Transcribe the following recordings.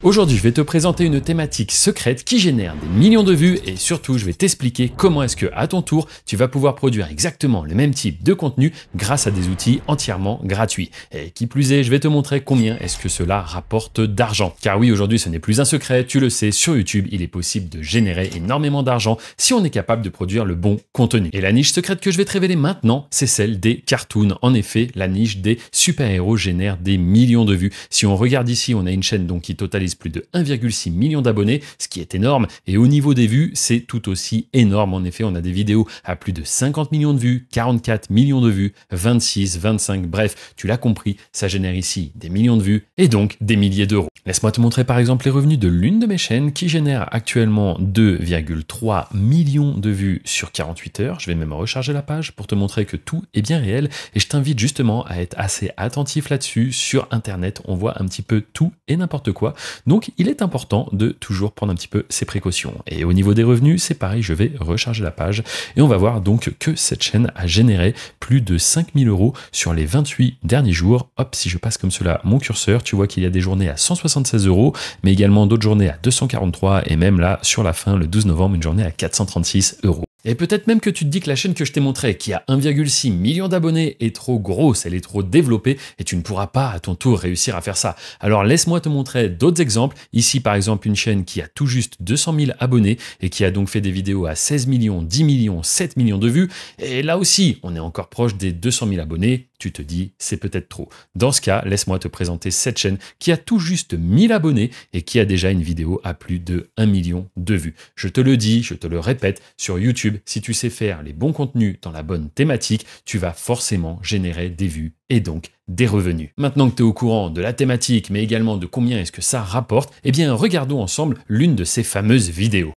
Aujourd'hui, je vais te présenter une thématique secrète qui génère des millions de vues et surtout, je vais t'expliquer comment est-ce que, à ton tour, tu vas pouvoir produire exactement le même type de contenu grâce à des outils entièrement gratuits. Et qui plus est, je vais te montrer combien est-ce que cela rapporte d'argent. Car oui, aujourd'hui, ce n'est plus un secret, tu le sais, sur YouTube, il est possible de générer énormément d'argent si on est capable de produire le bon contenu. Et la niche secrète que je vais te révéler maintenant, c'est celle des cartoons. En effet, la niche des super-héros génère des millions de vues. Si on regarde ici, on a une chaîne donc qui totalise plus de 1,6 million d'abonnés, ce qui est énorme. Et au niveau des vues, c'est tout aussi énorme. En effet, on a des vidéos à plus de 50 millions de vues, 44 millions de vues, 26, 25, bref, tu l'as compris, ça génère ici des millions de vues et donc des milliers d'euros. Laisse-moi te montrer par exemple les revenus de l'une de mes chaînes qui génère actuellement 2,3 millions de vues sur 48 heures. Je vais même recharger la page pour te montrer que tout est bien réel et je t'invite justement à être assez attentif là-dessus. Sur Internet, on voit un petit peu tout et n'importe quoi. Donc, il est important de toujours prendre un petit peu ses précautions. Et au niveau des revenus, c'est pareil, je vais recharger la page et on va voir donc que cette chaîne a généré plus de 5000 € sur les 28 derniers jours. Hop, si je passe comme cela mon curseur, tu vois qu'il y a des journées à 176 €, mais également d'autres journées à 243 et même là, sur la fin, le 12 novembre, une journée à 436 €. Et peut-être même que tu te dis que la chaîne que je t'ai montrée, qui a 1,6 million d'abonnés, est trop grosse, elle est trop développée et tu ne pourras pas à ton tour réussir à faire ça. Alors laisse-moi te montrer d'autres exemples. Ici par exemple une chaîne qui a tout juste 200 000 abonnés et qui a donc fait des vidéos à 16 millions, 10 millions, 7 millions de vues. Et là aussi, on est encore proche des 200 000 abonnés. Tu te dis, c'est peut-être trop. Dans ce cas, laisse-moi te présenter cette chaîne qui a tout juste 1000 abonnés et qui a déjà une vidéo à plus de 1 million de vues. Je te le dis, je te le répète, sur YouTube, si tu sais faire les bons contenus dans la bonne thématique, tu vas forcément générer des vues et donc des revenus. Maintenant que tu es au courant de la thématique, mais également de combien est-ce que ça rapporte, eh bien regardons ensemble l'une de ces fameuses vidéos.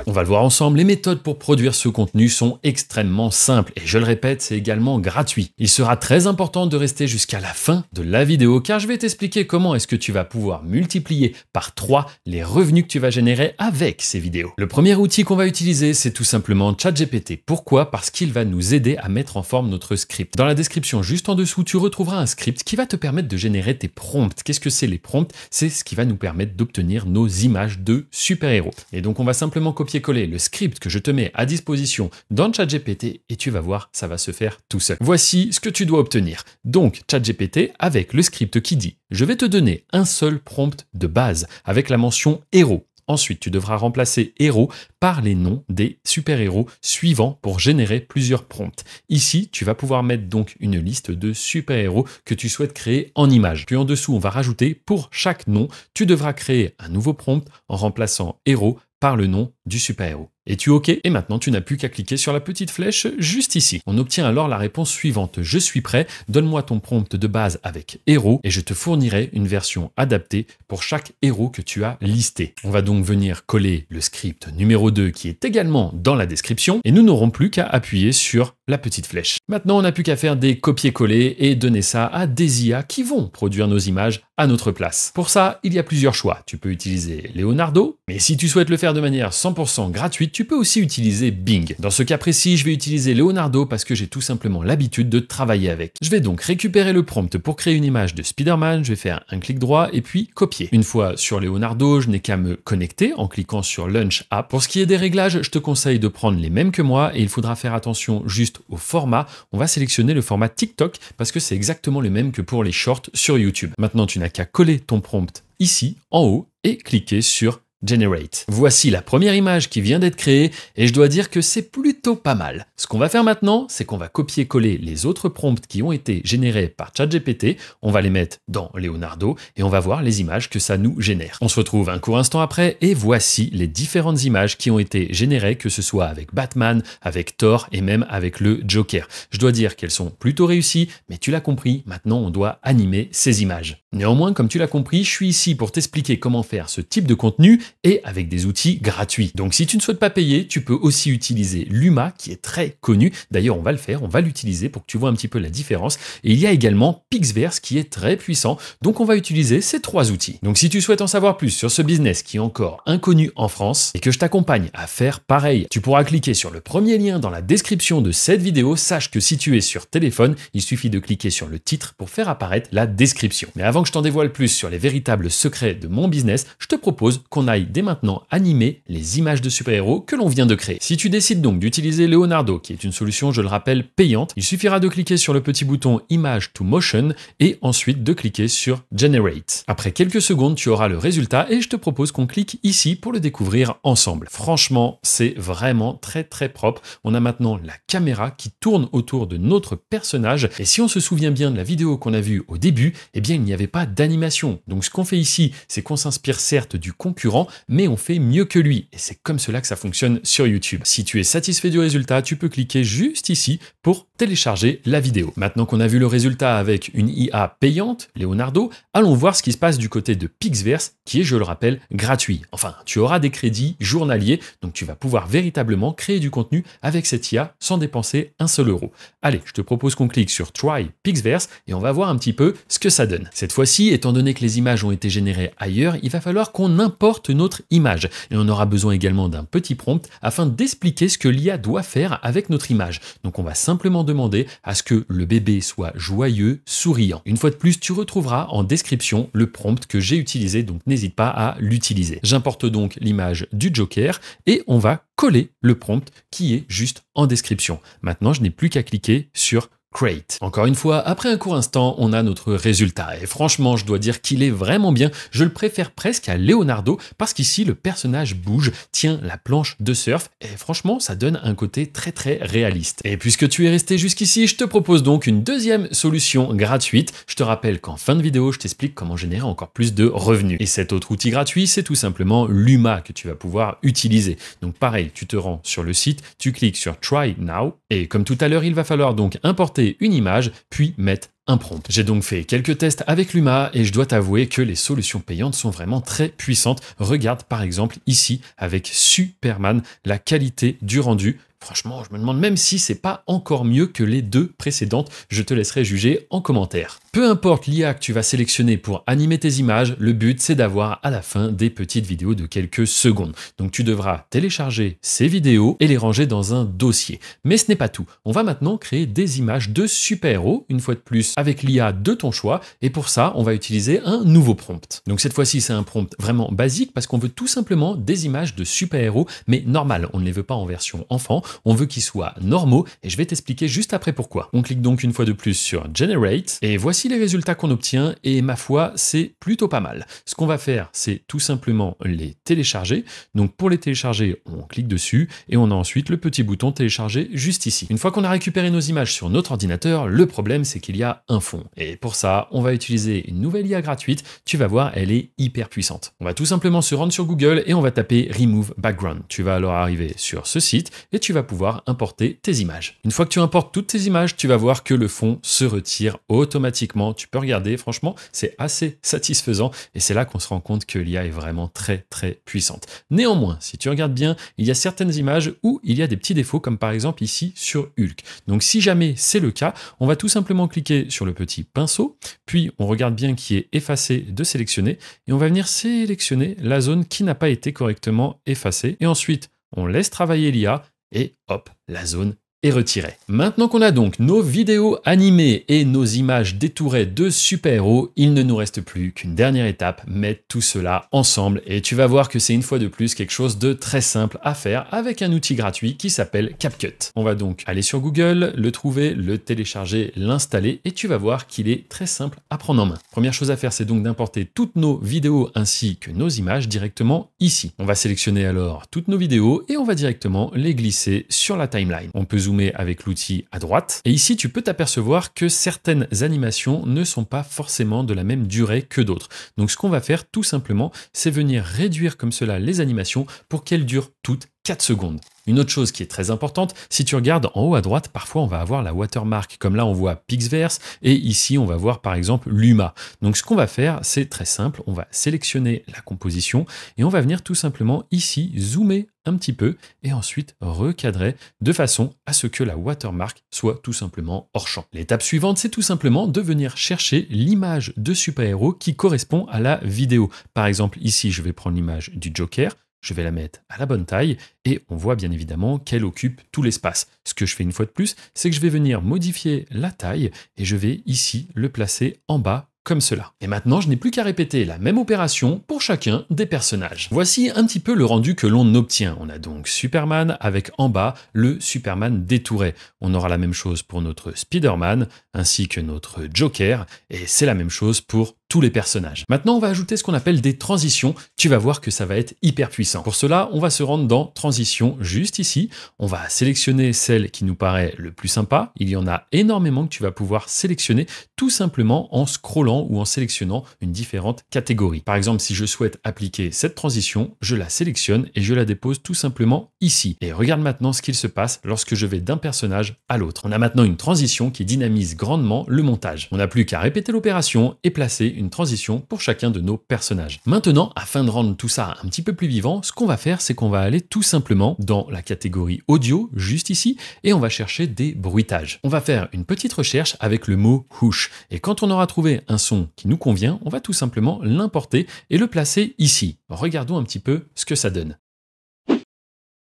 On va le voir ensemble, les méthodes pour produire ce contenu sont extrêmement simples et je le répète, c'est également gratuit. Il sera très important de rester jusqu'à la fin de la vidéo car je vais t'expliquer comment est-ce que tu vas pouvoir multiplier par 3 les revenus que tu vas générer avec ces vidéos. Le premier outil qu'on va utiliser, c'est tout simplement ChatGPT. Pourquoi? Parce qu'il va nous aider à mettre en forme notre script. Dans la description juste en dessous, tu retrouveras un script qui va te permettre de générer tes prompts. Qu'est-ce que c'est les prompts? C'est ce qui va nous permettre d'obtenir nos images de super-héros. Et donc on va simplement copier-coller le script que je te mets à disposition dans ChatGPT et tu vas voir, ça va se faire tout seul. Voici ce que tu dois obtenir. Donc ChatGPT avec le script qui dit « Je vais te donner un seul prompt de base avec la mention héros ». Ensuite, tu devras remplacer héros par les noms des super-héros suivants pour générer plusieurs prompts. Ici, tu vas pouvoir mettre donc une liste de super-héros que tu souhaites créer en images. Puis en dessous, on va rajouter pour chaque nom, tu devras créer un nouveau prompt en remplaçant héros par le nom du super-héros. Es-tu OK? Et maintenant, tu n'as plus qu'à cliquer sur la petite flèche juste ici. On obtient alors la réponse suivante. Je suis prêt, donne-moi ton prompt de base avec héros et je te fournirai une version adaptée pour chaque héros que tu as listé. On va donc venir coller le script numéro 2 qui est également dans la description et nous n'aurons plus qu'à appuyer sur la petite flèche. Maintenant, on n'a plus qu'à faire des copier-coller et donner ça à des IA qui vont produire nos images à notre place. Pour ça, il y a plusieurs choix. Tu peux utiliser Leonardo, mais si tu souhaites le faire de manière 100% gratuite, tu peux aussi utiliser Bing. Dans ce cas précis, je vais utiliser Leonardo parce que j'ai tout simplement l'habitude de travailler avec. Je vais donc récupérer le prompt pour créer une image de Spider-Man, je vais faire un clic droit et puis copier. Une fois sur Leonardo, je n'ai qu'à me connecter en cliquant sur Launch App. Pour ce qui est des réglages, je te conseille de prendre les mêmes que moi et il faudra faire attention juste au format. On va sélectionner le format TikTok parce que c'est exactement le même que pour les shorts sur YouTube. Maintenant, tu n'as qu'à coller ton prompt ici en haut et cliquer sur Generate. Voici la première image qui vient d'être créée et je dois dire que c'est plutôt pas mal. Ce qu'on va faire maintenant, c'est qu'on va copier-coller les autres prompts qui ont été générés par ChatGPT, on va les mettre dans Leonardo et on va voir les images que ça nous génère. On se retrouve un court instant après et voici les différentes images qui ont été générées, que ce soit avec Batman, avec Thor et même avec le Joker. Je dois dire qu'elles sont plutôt réussies, mais tu l'as compris, maintenant on doit animer ces images. Néanmoins, comme tu l'as compris, je suis ici pour t'expliquer comment faire ce type de contenu et avec des outils gratuits. Donc si tu ne souhaites pas payer, tu peux aussi utiliser Luma qui est très connu. D'ailleurs, on va le faire, on va l'utiliser pour que tu vois un petit peu la différence. Et il y a également Pixverse qui est très puissant. Donc on va utiliser ces trois outils. Donc si tu souhaites en savoir plus sur ce business qui est encore inconnu en France et que je t'accompagne à faire pareil, tu pourras cliquer sur le premier lien dans la description de cette vidéo. Sache que si tu es sur téléphone, il suffit de cliquer sur le titre pour faire apparaître la description. Mais avant que je t'en dévoile plus sur les véritables secrets de mon business, je te propose qu'on aille dès maintenant animer les images de super-héros que l'on vient de créer. Si tu décides donc d'utiliser Leonardo, qui est une solution, je le rappelle, payante, il suffira de cliquer sur le petit bouton Image to Motion et ensuite de cliquer sur Generate. Après quelques secondes, tu auras le résultat et je te propose qu'on clique ici pour le découvrir ensemble. Franchement, c'est vraiment très propre. On a maintenant la caméra qui tourne autour de notre personnage et si on se souvient bien de la vidéo qu'on a vue au début, eh bien il n'y avait pas d'animation. Donc ce qu'on fait ici, c'est qu'on s'inspire certes du concurrent, mais on fait mieux que lui. Et c'est comme cela que ça fonctionne sur YouTube. Si tu es satisfait du résultat, tu peux cliquer juste ici pour télécharger la vidéo. Maintenant qu'on a vu le résultat avec une IA payante, Leonardo, allons voir ce qui se passe du côté de Pixverse, qui est, je le rappelle, gratuit. Enfin, tu auras des crédits journaliers, donc tu vas pouvoir véritablement créer du contenu avec cette IA sans dépenser un seul euro. Allez, je te propose qu'on clique sur Try Pixverse et on va voir un petit peu ce que ça donne. Cette fois-ci, étant donné que les images ont été générées ailleurs, il va falloir qu'on importe notre image. Et on aura besoin également d'un petit prompt afin d'expliquer ce que l'IA doit faire avec notre image. Donc on va simplement demander à ce que le bébé soit joyeux, souriant. Une fois de plus, tu retrouveras en description le prompt que j'ai utilisé, donc n'hésite pas à l'utiliser. J'importe donc l'image du Joker et on va coller le prompt qui est juste en description. Maintenant, je n'ai plus qu'à cliquer sur Create. Encore une fois, après un court instant, on a notre résultat. Et franchement, je dois dire qu'il est vraiment bien. Je le préfère presque à Leonardo parce qu'ici, le personnage bouge, tient la planche de surf. Et franchement, ça donne un côté très réaliste. Et puisque tu es resté jusqu'ici, je te propose donc une deuxième solution gratuite. Je te rappelle qu'en fin de vidéo, je t'explique comment générer encore plus de revenus. Et cet autre outil gratuit, c'est tout simplement Luma que tu vas pouvoir utiliser. Donc pareil, tu te rends sur le site, tu cliques sur Try Now. Et comme tout à l'heure, il va falloir donc importer une image, puis mettre un prompt. J'ai donc fait quelques tests avec Luma et je dois t'avouer que les solutions payantes sont vraiment très puissantes. Regarde par exemple ici avec Superman, la qualité du rendu. Franchement, je me demande même si c'est pas encore mieux que les deux précédentes. Je te laisserai juger en commentaire. Peu importe l'IA que tu vas sélectionner pour animer tes images, le but c'est d'avoir à la fin des petites vidéos de quelques secondes. Donc tu devras télécharger ces vidéos et les ranger dans un dossier. Mais ce n'est pas tout. On va maintenant créer des images de super-héros, une fois de plus avec l'IA de ton choix. Et pour ça, on va utiliser un nouveau prompt. Donc cette fois-ci, c'est un prompt vraiment basique parce qu'on veut tout simplement des images de super-héros, mais normales. On ne les veut pas en version enfant. On veut qu'ils soient normaux et je vais t'expliquer juste après pourquoi. On clique donc une fois de plus sur Generate et voici les résultats qu'on obtient et ma foi, c'est plutôt pas mal. Ce qu'on va faire, c'est tout simplement les télécharger. Donc pour les télécharger, on clique dessus et on a ensuite le petit bouton télécharger juste ici. Une fois qu'on a récupéré nos images sur notre ordinateur, le problème c'est qu'il y a un fond. Et pour ça, on va utiliser une nouvelle IA gratuite. Tu vas voir, elle est hyper puissante. On va tout simplement se rendre sur Google et on va taper Remove Background. Tu vas alors arriver sur ce site et tu vas pouvoir importer tes images. Une fois que tu importes toutes tes images, tu vas voir que le fond se retire automatiquement. Tu peux regarder, franchement, c'est assez satisfaisant et c'est là qu'on se rend compte que l'IA est vraiment très puissante. Néanmoins, si tu regardes bien, il y a certaines images où il y a des petits défauts comme par exemple ici sur Hulk. Donc si jamais c'est le cas, on va tout simplement cliquer sur le petit pinceau, puis on regarde bien qui est effacé de sélectionner et on va venir sélectionner la zone qui n'a pas été correctement effacée et ensuite on laisse travailler l'IA et hop, la zone est retirée. Maintenant qu'on a donc nos vidéos animées et nos images détourées de super-héros, il ne nous reste plus qu'une dernière étape, mettre tout cela ensemble et tu vas voir que c'est une fois de plus quelque chose de très simple à faire avec un outil gratuit qui s'appelle CapCut. On va donc aller sur Google, le trouver, le télécharger, l'installer et tu vas voir qu'il est très simple à prendre en main. Première chose à faire, c'est donc d'importer toutes nos vidéos ainsi que nos images directement ici. On va sélectionner alors toutes nos vidéos et on va directement les glisser sur la timeline. On peut zoomer avec l'outil à droite. Et ici, tu peux t'apercevoir que certaines animations ne sont pas forcément de la même durée que d'autres. Donc, ce qu'on va faire tout simplement, c'est venir réduire comme cela les animations pour qu'elles durent toutes 4 secondes. Une autre chose qui est très importante, si tu regardes en haut à droite, parfois on va avoir la watermark. Comme là, on voit Pixverse et ici, on va voir par exemple Luma. Donc ce qu'on va faire, c'est très simple. On va sélectionner la composition et on va venir tout simplement ici zoomer un petit peu et ensuite recadrer de façon à ce que la watermark soit tout simplement hors champ. L'étape suivante, c'est tout simplement de venir chercher l'image de super-héros qui correspond à la vidéo. Par exemple, ici, je vais prendre l'image du Joker. Je vais la mettre à la bonne taille et on voit bien évidemment qu'elle occupe tout l'espace. Ce que je fais une fois de plus, c'est que je vais venir modifier la taille et je vais ici le placer en bas comme cela. Et maintenant, je n'ai plus qu'à répéter la même opération pour chacun des personnages. Voici un petit peu le rendu que l'on obtient. On a donc Superman avec en bas le Superman détouré. On aura la même chose pour notre Spider-Man ainsi que notre Joker et c'est la même chose pour tous les personnages. Maintenant, on va ajouter ce qu'on appelle des transitions. Tu vas voir que ça va être hyper puissant. Pour cela, on va se rendre dans Transition juste ici. On va sélectionner celle qui nous paraît le plus sympa. Il y en a énormément que tu vas pouvoir sélectionner tout simplement en scrollant ou en sélectionnant une différente catégorie. Par exemple, si je souhaite appliquer cette transition, je la sélectionne et je la dépose tout simplement ici. Et regarde maintenant ce qu'il se passe lorsque je vais d'un personnage à l'autre. On a maintenant une transition qui dynamise grandement le montage. On n'a plus qu'à répéter l'opération et placer une transition pour chacun de nos personnages. Maintenant, afin de rendre tout ça un petit peu plus vivant, ce qu'on va faire, c'est qu'on va aller tout simplement dans la catégorie audio, juste ici, et on va chercher des bruitages. On va faire une petite recherche avec le mot whoosh. Et quand on aura trouvé un son qui nous convient, on va tout simplement l'importer et le placer ici. Regardons un petit peu ce que ça donne.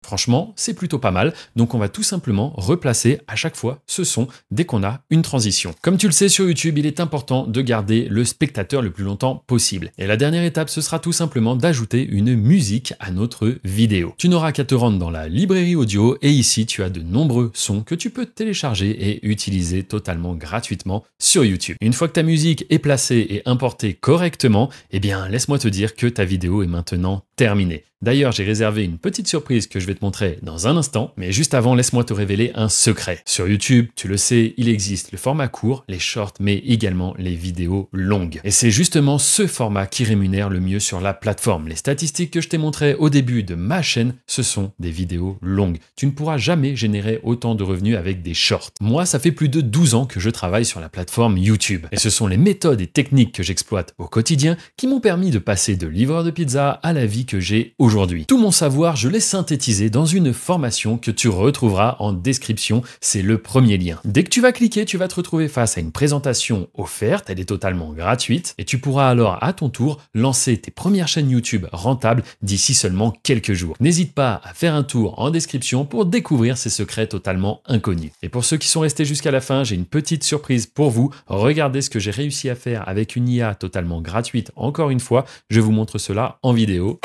Franchement, c'est plutôt pas mal, donc on va tout simplement replacer à chaque fois ce son dès qu'on a une transition. Comme tu le sais sur YouTube, il est important de garder le spectateur le plus longtemps possible. Et la dernière étape, ce sera tout simplement d'ajouter une musique à notre vidéo. Tu n'auras qu'à te rendre dans la librairie audio et ici tu as de nombreux sons que tu peux télécharger et utiliser totalement gratuitement sur YouTube. Une fois que ta musique est placée et importée correctement, eh bien laisse-moi te dire que ta vidéo est maintenant terminée. D'ailleurs, j'ai réservé une petite surprise que je vais te montrer dans un instant, mais juste avant, laisse-moi te révéler un secret. Sur YouTube, tu le sais, il existe le format court, les shorts, mais également les vidéos longues. Et c'est justement ce format qui rémunère le mieux sur la plateforme. Les statistiques que je t'ai montrées au début de ma chaîne, ce sont des vidéos longues. Tu ne pourras jamais générer autant de revenus avec des shorts. Moi, ça fait plus de 12 ans que je travaille sur la plateforme YouTube. Et ce sont les méthodes et techniques que j'exploite au quotidien qui m'ont permis de passer de livreur de pizza à la vie que j'ai aujourd'hui. Tout mon savoir, je l'ai synthétisé dans une formation que tu retrouveras en description, c'est le premier lien. Dès que tu vas cliquer, tu vas te retrouver face à une présentation offerte, elle est totalement gratuite, et tu pourras alors à ton tour lancer tes premières chaînes YouTube rentables d'ici seulement quelques jours. N'hésite pas à faire un tour en description pour découvrir ces secrets totalement inconnus. Et pour ceux qui sont restés jusqu'à la fin, j'ai une petite surprise pour vous. Regardez ce que j'ai réussi à faire avec une IA totalement gratuite. Encore une fois, je vous montre cela en vidéo.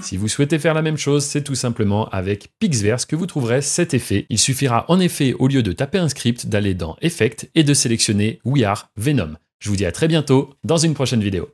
Si vous souhaitez faire la même chose, c'est tout simplement avec Pixverse que vous trouverez cet effet. Il suffira en effet, au lieu de taper un script, d'aller dans Effect et de sélectionner We Are Venom. Je vous dis à très bientôt dans une prochaine vidéo.